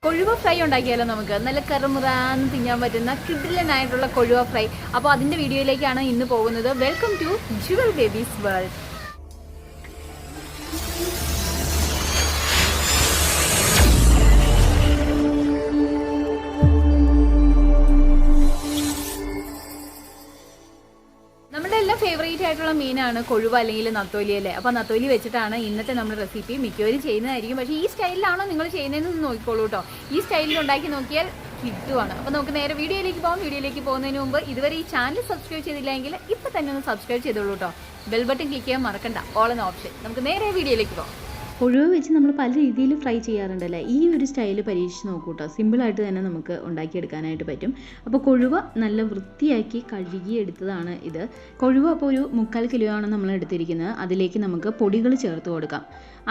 കൊഴുവ fry ഉണ്ടാക്കിയാലോ നമുക്ക്? നല്ല കറുമുറാന്ന് തിന്നാൻ പറ്റുന്ന കിഡിലനായിട്ടുള്ള കൊഴുവ ഫ്രൈ. അപ്പോൾ അതിൻ്റെ വീഡിയോയിലേക്കാണ് ഇന്ന് പോകുന്നത്. Welcome to jewel babies world. നമ്മുടെ എല്ലാം ഫേവറേറ്റ് ആയിട്ടുള്ള മീനാണ് കൊഴുവ അല്ലെങ്കിൽ നത്തോലി അല്ലേ. അപ്പോൾ നത്തോലി വെച്ചിട്ടാണ് ഇന്നത്തെ നമ്മുടെ റെസിപ്പി. മിക്കവരും ചെയ്യുന്നതായിരിക്കും, പക്ഷേ ഈ സ്റ്റൈലിലാണോ നിങ്ങൾ ചെയ്യുന്നതെന്ന് നോക്കിക്കോളൂ കേട്ടോ. ഈ സ്റ്റൈലിൽ ഉണ്ടാക്കി നോക്കിയാൽ കിട്ടുവാണ്. അപ്പോൾ നമുക്ക് നേരെ വീഡിയോയിലേക്ക് പോകാം. വീഡിയോയിലേക്ക് പോകുന്നതിന് മുമ്പ് ഇതുവരെ ഈ ചാനൽ സബ്സ്ക്രൈബ് ചെയ്തില്ലെങ്കിൽ ഇപ്പം തന്നെ ഒന്ന് സബ്സ്ക്രൈബ് ചെയ്തോളൂ കേട്ടോ. ബെൽ ബട്ടൺ ക്ലിക്ക് ചെയ്യാൻ മറക്കണ്ട, ഓൾ എന്ന ഓപ്ഷൻ. നമുക്ക് നേരെ വീഡിയോയിലേക്ക് പോകാം. കൊഴുവ വെച്ച് നമ്മൾ പല രീതിയിൽ ഫ്രൈ ചെയ്യാറുണ്ടല്ലേ. ഈ ഒരു സ്റ്റൈൽ പരീക്ഷിച്ച് നോക്കൂ കേട്ടോ. സിമ്പിളായിട്ട് തന്നെ നമുക്ക് ഉണ്ടാക്കിയെടുക്കാനായിട്ട് പറ്റും. അപ്പോൾ കൊഴുവ നല്ല വൃത്തിയാക്കി കഴുകിയെടുത്തതാണ് ഇത്. കൊഴുവ അപ്പോൾ ഒരു 3/4 കിലോ ആണ് നമ്മൾ എടുത്തിരിക്കുന്നത്. അതിലേക്ക് നമുക്ക് പൊടികൾ ചേർത്ത് കൊടുക്കാം.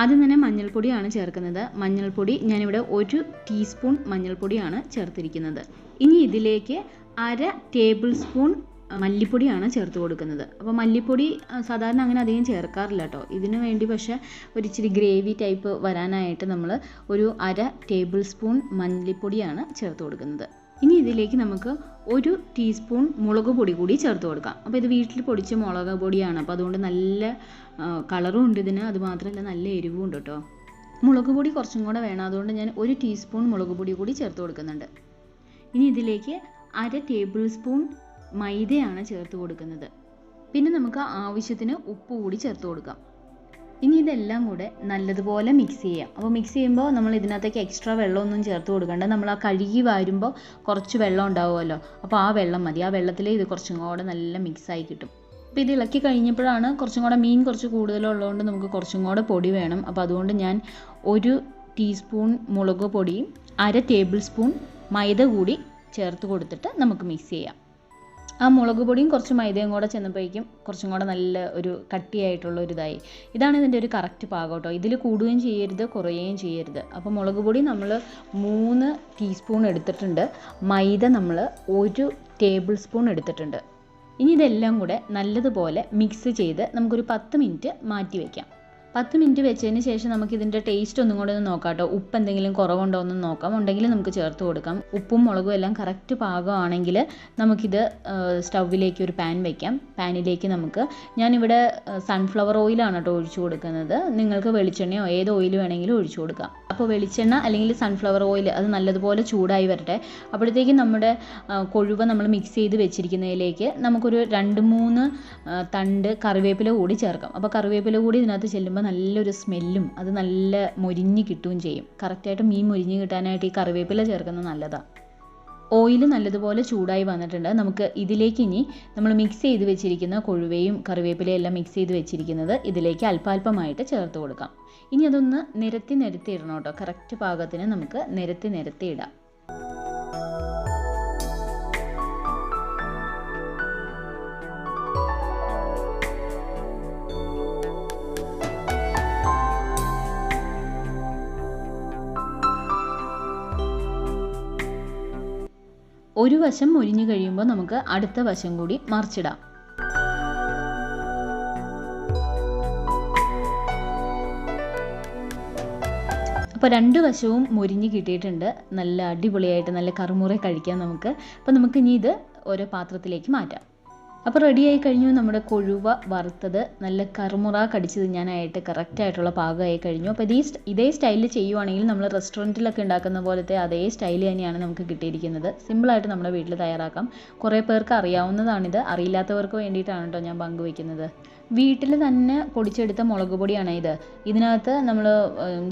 ആദ്യം തന്നെ മഞ്ഞൾപ്പൊടിയാണ് ചേർക്കുന്നത്. മഞ്ഞൾപ്പൊടി ഞാനിവിടെ 1 ടീസ്പൂൺ മഞ്ഞൾപ്പൊടിയാണ് ചേർത്തിരിക്കുന്നത്. ഇനി ഇതിലേക്ക് 1/2 ടേബിൾ സ്പൂൺ മല്ലിപ്പൊടിയാണ് ചേർത്ത് കൊടുക്കുന്നത്. അപ്പോൾ മല്ലിപ്പൊടി സാധാരണ അങ്ങനെ അധികം ചേർക്കാറില്ല കേട്ടോ. ഇതിനു വേണ്ടി പക്ഷേ ഇച്ചിരി ഗ്രേവി ടൈപ്പ് വരാനായിട്ട് നമ്മൾ ഒരു 1/2 ടേബിൾ സ്പൂൺ മല്ലിപ്പൊടിയാണ് ചേർത്ത് കൊടുക്കുന്നത്. ഇനി ഇതിലേക്ക് നമുക്ക് 1 ടീസ്പൂൺ മുളക് പൊടി കൂടി ചേർത്ത് കൊടുക്കാം. അപ്പോൾ ഇത് വീട്ടിൽ പൊടിച്ച മുളക് പൊടിയാണ്. അപ്പോൾ അതുകൊണ്ട് നല്ല കളറും ഉണ്ട് ഇതിന്. അതുമാത്രമല്ല നല്ല എരിവും ഉണ്ട് കേട്ടോ. മുളക് പൊടി കുറച്ചും കൂടെ വേണം. അതുകൊണ്ട് ഞാൻ 1 ടീസ്പൂൺ മുളക് പൊടി കൂടി ചേർത്ത് കൊടുക്കുന്നുണ്ട്. ഇനി ഇതിലേക്ക് 1/2 ടേബിൾ സ്പൂൺ മൈദയാണ് ചേർത്ത് കൊടുക്കുന്നത്. പിന്നെ നമുക്ക് ആവശ്യത്തിന് ഉപ്പ് കൂടി ചേർത്ത് കൊടുക്കാം. ഇനി ഇതെല്ലാം കൂടെ നല്ലതുപോലെ മിക്സ് ചെയ്യാം. അപ്പോൾ മിക്സ് ചെയ്യുമ്പോൾ നമ്മൾ ഇതിനകത്തേക്ക് എക്സ്ട്രാ വെള്ളമൊന്നും ചേർത്ത് കൊടുക്കണ്ട. നമ്മൾ ആ കഴുകി വരുമ്പോൾ കുറച്ച് വെള്ളം ഉണ്ടാവുമല്ലോ, അപ്പോൾ ആ വെള്ളം മതി. ആ വെള്ളത്തിൽ ഇത് കുറച്ചും കൂടെ നല്ല മിക്സായി കിട്ടും. അപ്പോൾ ഇത് ഇളക്കി കഴിഞ്ഞപ്പോഴാണ് കുറച്ചും കൂടെ മീൻ കുറച്ച് കൂടുതലുള്ളതുകൊണ്ട് നമുക്ക് കുറച്ചും കൂടെ പൊടി വേണം. അപ്പോൾ അതുകൊണ്ട് ഞാൻ 1 ടീസ്പൂൺ മുളക് പൊടിയും 1/2 ടേബിൾ സ്പൂൺ മൈദ കൂടി ചേർത്ത് കൊടുത്തിട്ട് നമുക്ക് മിക്സ് ചെയ്യാം. ആ മുളക് പൊടിയും കുറച്ച് മൈദയും കൂടെ ചെന്നപ്പോഴേക്കും കുറച്ചും കൂടെ നല്ല ഒരു കട്ടിയായിട്ടുള്ള ഒരു ഇതായി. ഇതാണ് ഇതിൻ്റെ ഒരു കറക്റ്റ് പാകം കേട്ടോ. ഇതിൽ കൂടുകയും ചെയ്യരുത്, കുറയുകയും ചെയ്യരുത്. അപ്പോൾ മുളക് പൊടി നമ്മൾ 3 ടീസ്പൂൺ എടുത്തിട്ടുണ്ട്. മൈദ നമ്മൾ 1 ടേബിൾ സ്പൂൺ എടുത്തിട്ടുണ്ട്. ഇനി ഇതെല്ലാം കൂടെ നല്ലതുപോലെ മിക്സ് ചെയ്ത് നമുക്കൊരു 10 മിനിറ്റ് മാറ്റി വയ്ക്കാം. 10 മിനിറ്റ് വെച്ചതിന് ശേഷം നമുക്കിതിൻ്റെ ടേസ്റ്റ് ഒന്നും കൂടെ ഒന്ന് നോക്കാം കേട്ടോ. ഉപ്പ് എന്തെങ്കിലും കുറവുണ്ടോ എന്ന് നോക്കാം. ഉണ്ടെങ്കിൽ നമുക്ക് ചേർത്ത് കൊടുക്കാം. ഉപ്പും മുളകും എല്ലാം കറക്റ്റ് പാകമാണെങ്കിൽ നമുക്കിത് സ്റ്റൗവിലേക്ക് ഒരു പാൻ വയ്ക്കാം. പാനിലേക്ക് ഞാനിവിടെ സൺഫ്ലവർ ഓയിലാണ് കേട്ടോ ഒഴിച്ചു കൊടുക്കുന്നത്. നിങ്ങൾക്ക് വെളിച്ചെണ്ണയോ ഏത് ഓയിൽ വേണമെങ്കിലും ഒഴിച്ചു കൊടുക്കാം. അപ്പോൾ വെളിച്ചെണ്ണ അല്ലെങ്കിൽ സൺഫ്ലവർ ഓയിൽ അത് നല്ലതുപോലെ ചൂടായി വരട്ടെ. അപ്പോഴത്തേക്കും നമ്മുടെ കൊഴുവ നമ്മൾ മിക്സ് ചെയ്ത് വെച്ചിരിക്കുന്നതിലേക്ക് നമുക്കൊരു 2-3 തണ്ട് കറിവേപ്പില കൂടി ചേർക്കാം. അപ്പോൾ കറിവേപ്പില കൂടി ഇതിനകത്ത് ചെല്ലുമ്പോൾ നല്ലൊരു സ്മെല്ലും അത് നല്ല മൊരിഞ്ഞ് കിട്ടുകയും ചെയ്യും. കറക്റ്റായിട്ട് മീൻ മൊരിഞ്ഞ് കിട്ടാനായിട്ട് ഈ കറിവേപ്പില ചേർക്കുന്നത് നല്ലതാണ്. ഓയിൽ നല്ലതുപോലെ ചൂടായി വന്നിട്ടുണ്ട്. നമുക്ക് ഇതിലേക്ക് ഇനി നമ്മൾ മിക്സ് ചെയ്ത് വെച്ചിരിക്കുന്ന കൊഴുവയും കറിവേപ്പിലയും എല്ലാം മിക്സ് ചെയ്ത് വെച്ചിരിക്കുന്നത് ഇതിലേക്ക് അല്പാൽപമായിട്ട് ചേർത്ത് കൊടുക്കാം. ഇനി അതൊന്ന് നിരത്തി ഇടണം കേട്ടോ. കറക്റ്റ് പാകത്തിന് നമുക്ക് നിരത്തി ഇടാം. ഒരു വശം മൊരിഞ്ഞു കഴിയുമ്പോൾ നമുക്ക് അടുത്ത വശം കൂടി മറിച്ചിടാം. അപ്പോൾ 2 വശവും മൊരിഞ്ഞ് കിട്ടിയിട്ടുണ്ട്. നല്ല അടിപൊളിയായിട്ട് നല്ല കറുമുറ കഴിക്കാം നമുക്ക്. അപ്പോൾ നമുക്കിനി ഇത് ഓരോ പാത്രത്തിലേക്ക് മാറ്റാം. അപ്പോൾ റെഡിയായി കഴിഞ്ഞു നമ്മുടെ കൊഴുവ വറുത്തത്. നല്ല കറുമുറ കടിച്ച് തിന്നാനായിട്ട് കറക്റ്റായിട്ടുള്ള പാകമായി കഴിഞ്ഞു. അപ്പോൾ ഇതേ സ്റ്റൈലിൽ ചെയ്യുവാണെങ്കിൽ നമ്മൾ റെസ്റ്റോറൻറ്റിലൊക്കെ ഉണ്ടാക്കുന്ന പോലത്തെ അതേ സ്റ്റൈൽ തന്നെയാണ് നമുക്ക് കിട്ടിയിരിക്കുന്നത്. സിമ്പിളായിട്ട് നമ്മുടെ വീട്ടിൽ തയ്യാറാക്കാം. കുറേ പേർക്ക് അറിയാവുന്നതാണിത്. അറിയില്ലാത്തവർക്ക് വേണ്ടിയിട്ടാണ് കേട്ടോ ഞാൻ പങ്കുവയ്ക്കുന്നത്. വീട്ടിൽ തന്നെ പൊടിച്ചെടുത്ത മുളക് പൊടിയാണ് ഇത്. ഇതിനകത്ത് നമ്മൾ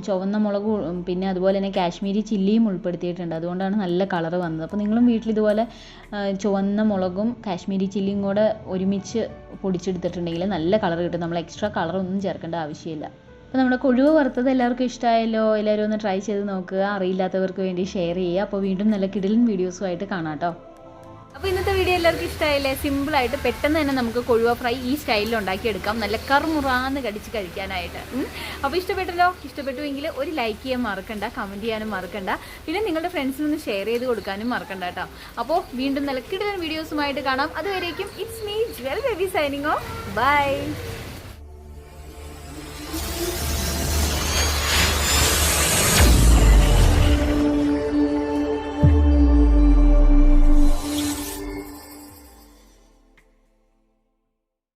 ചുവന്ന മുളക് പിന്നെ അതുപോലെ തന്നെ കാശ്മീരി ചില്ലിയും ഉൾപ്പെടുത്തിയിട്ടുണ്ട്. അതുകൊണ്ടാണ് നല്ല കളറ് വന്നത്. അപ്പോൾ നിങ്ങളും വീട്ടിൽ ഇതുപോലെ ചുവന്ന മുളകും കാശ്മീരി ചില്ലിയും കൂടെ ഒരുമിച്ച് പൊടിച്ചെടുത്തിട്ടുണ്ടെങ്കിൽ നല്ല കളർ കിട്ടും. നമ്മൾ എക്സ്ട്രാ കളറൊന്നും ചേർക്കേണ്ട ആവശ്യമില്ല. അപ്പോൾ നമ്മുടെ കൊഴുവ വറുത്തത് എല്ലാവർക്കും ഇഷ്ടമായല്ലോ. എല്ലാവരും ഒന്ന് ട്രൈ ചെയ്ത് നോക്കുക. അറിയില്ലാത്തവർക്ക് വേണ്ടി ഷെയർ ചെയ്യുക. അപ്പോൾ വീണ്ടും നല്ല കിടിലൻ വീഡിയോസുമായിട്ട് കാണാം കേട്ടോ. അപ്പോൾ ഇന്നത്തെ വീഡിയോ എല്ലാവർക്കും ഇഷ്ടമായില്ലേ? സിമ്പിളായിട്ട് പെട്ടെന്ന് തന്നെ നമുക്ക് കൊഴുവ ഫ്രൈ ഈ സ്റ്റൈലിൽ ഉണ്ടാക്കിയെടുക്കാം. നല്ല കറുമുറാന്ന് കടിച്ച് കഴിക്കാനായിട്ട്. അപ്പോൾ ഇഷ്ടപ്പെട്ടുവെങ്കിൽ ഒരു ലൈക്ക് ചെയ്യാൻ മറക്കണ്ട, കമൻറ്റ് ചെയ്യാനും മറക്കണ്ട. പിന്നെ നിങ്ങളുടെ ഫ്രണ്ട്സിനൊന്ന് ഷെയർ ചെയ്ത് കൊടുക്കാനും മറക്കണ്ട കേട്ടോ. അപ്പോൾ വീണ്ടും നല്ല കിടിലൻ വീഡിയോസുമായിട്ട് കാണാം. അതുവരേക്കും it's me jewel baby signing off. By.